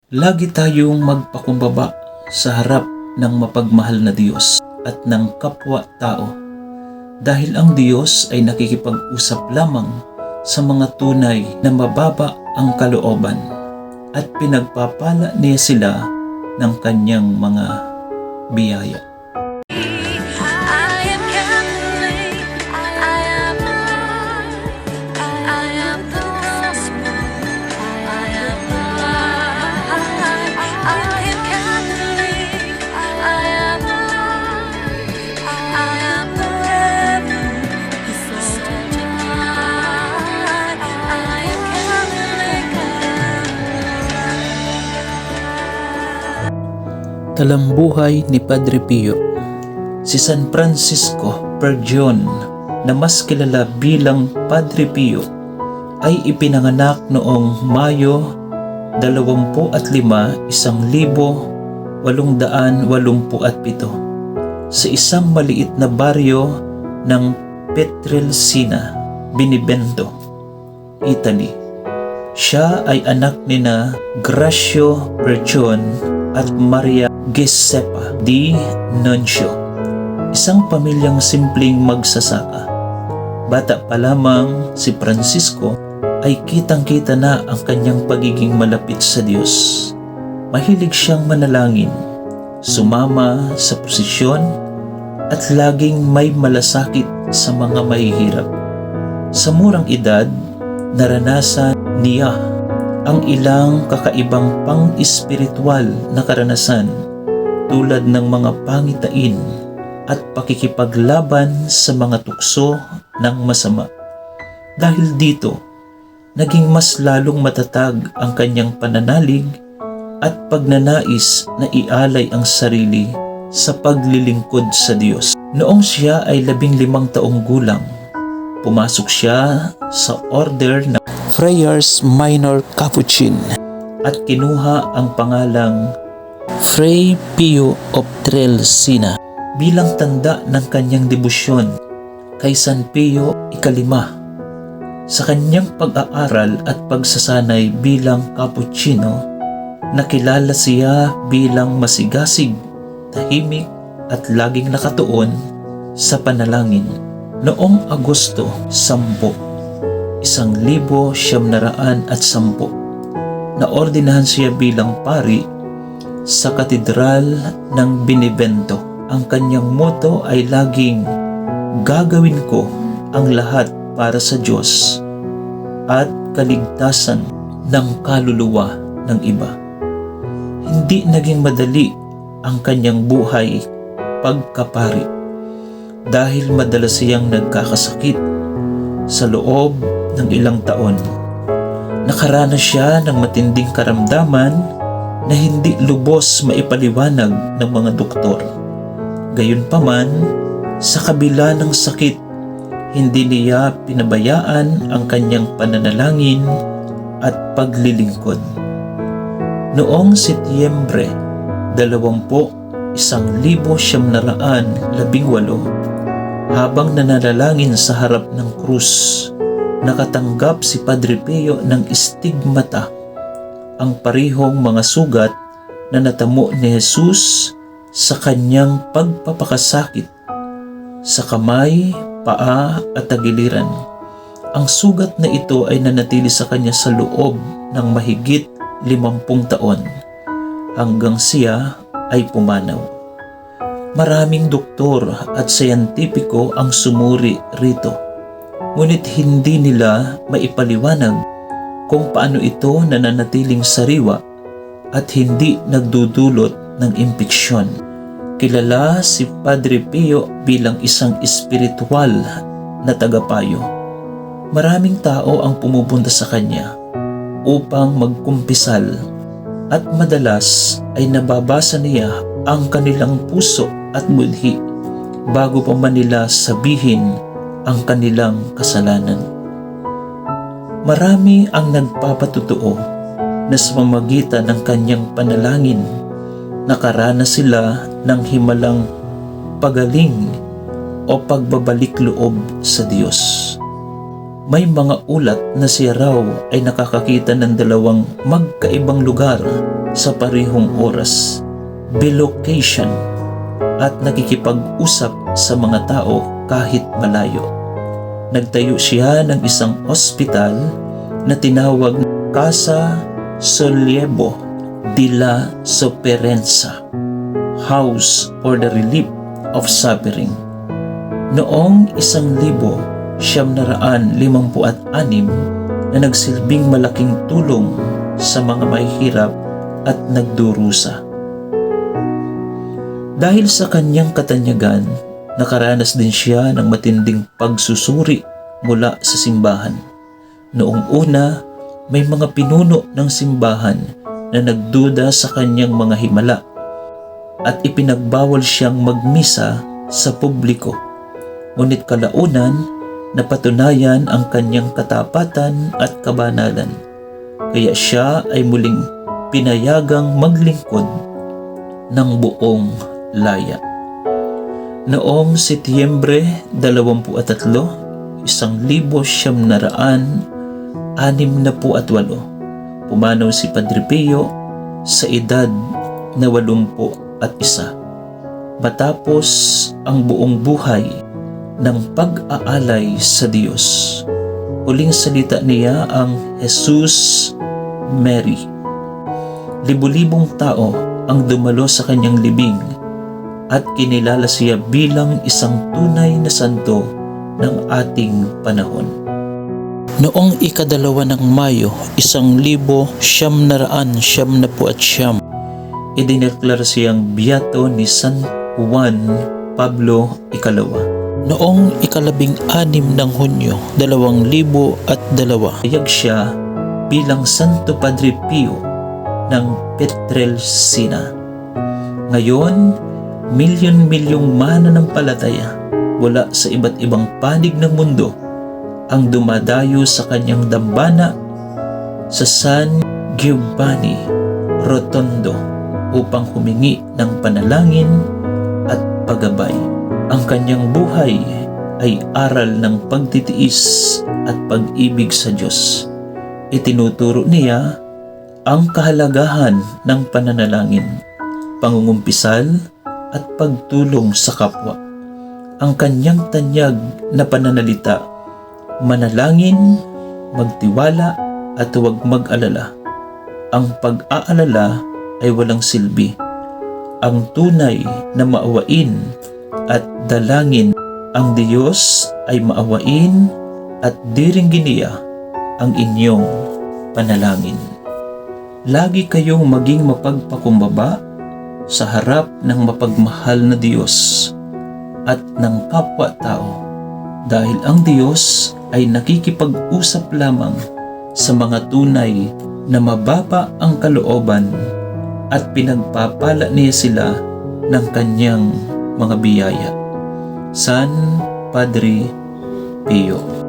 Lagi tayong magpakumbaba sa harap ng mapagmahal na Diyos at ng kapwa-tao dahil ang Diyos ay nakikipag-usap lamang sa mga tunay na mababa ang kalooban at pinagpapala niya sila ng kanyang mga biyaya. Talambuhay ni Padre Pio. Si San Francisco Pergion, na mas kilala bilang Padre Pio, ay ipinanganak noong Mayo 25, 1887 sa isang maliit na baryo ng Pietrelcina, Benevento, Italy. Siya ay anak nina Gracio Pergion at Maria Giuseppa di Nuncio, isang pamilyang simpleng magsasaka. Bata pa lamang si Francisco ay kitang-kita na ang kanyang pagiging malapit sa Diyos. Mahilig siyang manalangin, sumama sa prosesyon at laging may malasakit sa mga mahihirap. Sa murang edad, naranasan niya ang ilang kakaibang pang-espiritual na karanasan tulad ng mga pangitain at pakikipaglaban sa mga tukso ng masama. Dahil dito, naging mas lalong matatag ang kanyang pananalig at pagnanais na ialay ang sarili sa paglilingkod sa Diyos. Noong siya ay 15 taong gulang, pumasok siya sa order ng Friars Minor Capuchin at kinuha ang pangalang Fray Pio of Trelcina bilang tanda ng kanyang debosyon kay San Pio Ikalima. Sa kanyang pag-aaral at pagsasanay bilang Cappuccino, nakilala siya bilang masigasig, tahimik at laging nakatuon sa panalangin. Noong Agosto 10, 1910, naordinahan siya bilang pari sa Katedral ng Benevento. Ang kanyang motto ay laging, "Gagawin ko ang lahat para sa Diyos at kaligtasan ng kaluluwa ng iba." Hindi naging madali ang kanyang buhay pagkapari dahil madalas siyang nagkakasakit. Sa loob ng ilang taon, nakaranas siya ng matinding karamdaman na hindi lubos maipaliwanag ng mga doktor. Gayunpaman, sa kabila ng sakit, hindi niya pinabayaan ang kanyang pananalangin at paglilingkod. Noong Setyembre 20, 1918, habang nananalangin sa harap ng krus, nakatanggap si Padre Pio ng stigmata, ang parehong mga sugat na natamo ni Jesus sa kanyang pagpapakasakit sa kamay, paa at tagiliran. Ang sugat na ito ay nanatili sa kanya sa loob ng mahigit 50 taon hanggang siya ay pumanaw. Maraming doktor at siyentipiko ang sumuri rito, ngunit hindi nila maipaliwanag kung paano ito nananatiling sariwa at hindi nagdudulot ng impeksyon. Kilala si Padre Pio bilang isang espiritual na tagapayo. Maraming tao ang pumupunta sa kanya upang magkumpisal at madalas ay nababasa niya ang kanilang puso at budhi bago pa man nila sabihin ang kanilang kasalanan. Marami ang nagpapatotoo na sa pamamagitan ng kanyang panalangin, nakaranas sila ng himalang pagaling o pagbabalik loob sa Diyos. May mga ulat na siya raw ay nakakakita ng dalawang magkaibang lugar sa parehong oras, bilocation, at nakikipag-usap sa mga tao kahit malayo. Nagtayo siya ng isang ospital na tinawag Casa Sollievo de la Sofferenza, House for the Relief of Suffering. Noong 1956 na nagsilbing malaking tulong sa mga mahihirap at nagdurusa. Dahil sa kanyang katanyagan, nakaranas din siya ng matinding pagsusuri mula sa simbahan. Noong una, may mga pinuno ng simbahan na nagduda sa kanyang mga himala at ipinagbawal siyang magmisa sa publiko. Ngunit kalaunan, napatunayan ang kanyang katapatan at kabanalan. Kaya siya ay muling pinayagang maglingkod ng buong laya. Noong Setyembre 23, 1968, pumanaw si Padre Pio sa edad na 81. Matapos ang buong buhay ng pag-aalay sa Diyos. Huling salita niya ang Jesus Mary. Libu-libong tao ang dumalo sa kanyang libing at kinilala siya bilang isang tunay na santo ng ating panahon. Noong 2 ng Mayo, 1979, idineklara siyang biyato ni San Juan Pablo II. Noong 16 ng Hunyo, 2002, ayag siya bilang Santo Padre Pio ng Pietrelcina. Ngayon, milyon-milyong mananampalataya mula sa iba't ibang panig ng mundo ang dumadayo sa kanyang dambana sa San Giovanni Rotondo upang humingi ng panalangin at paggabay. Ang kanyang buhay ay aral ng pagtitiis at pag-ibig sa Diyos. Itinuturo niya ang kahalagahan ng pananalangin, pangungumpisal at pagtulong sa kapwa. Ang kanyang tanyag na pananalita, manalangin, magtiwala at huwag mag-alala. Ang pag-aalala ay walang silbi. Ang tunay na maawain at dalangin ang Diyos ay maawain at diringgin ang inyong panalangin. Lagi kayong maging mapagpakumbaba sa harap ng mapagmahal na Diyos at ng kapwa-tao dahil ang Diyos ay nakikipag-usap lamang sa mga tunay na mababa ang kalooban at pinagpapala niya sila ng kanyang mga biyaya. San Padre Pio.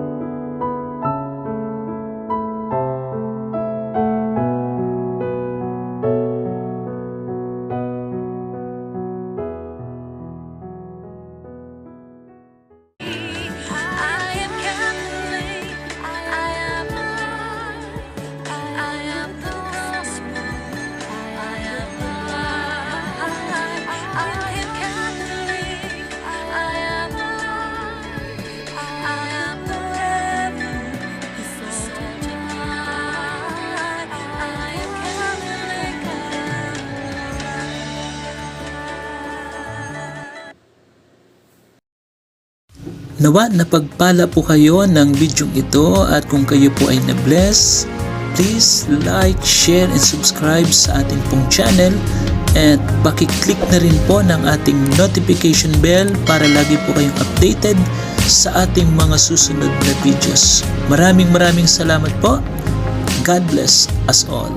Nawa napagpala po kayo ng bidyong ito at kung kayo po ay na-bless, please like, share, and subscribe sa ating pong channel at pakiclick na rin po ng ating notification bell para lagi po kayong updated sa ating mga susunod na videos. Maraming salamat po. God bless us all.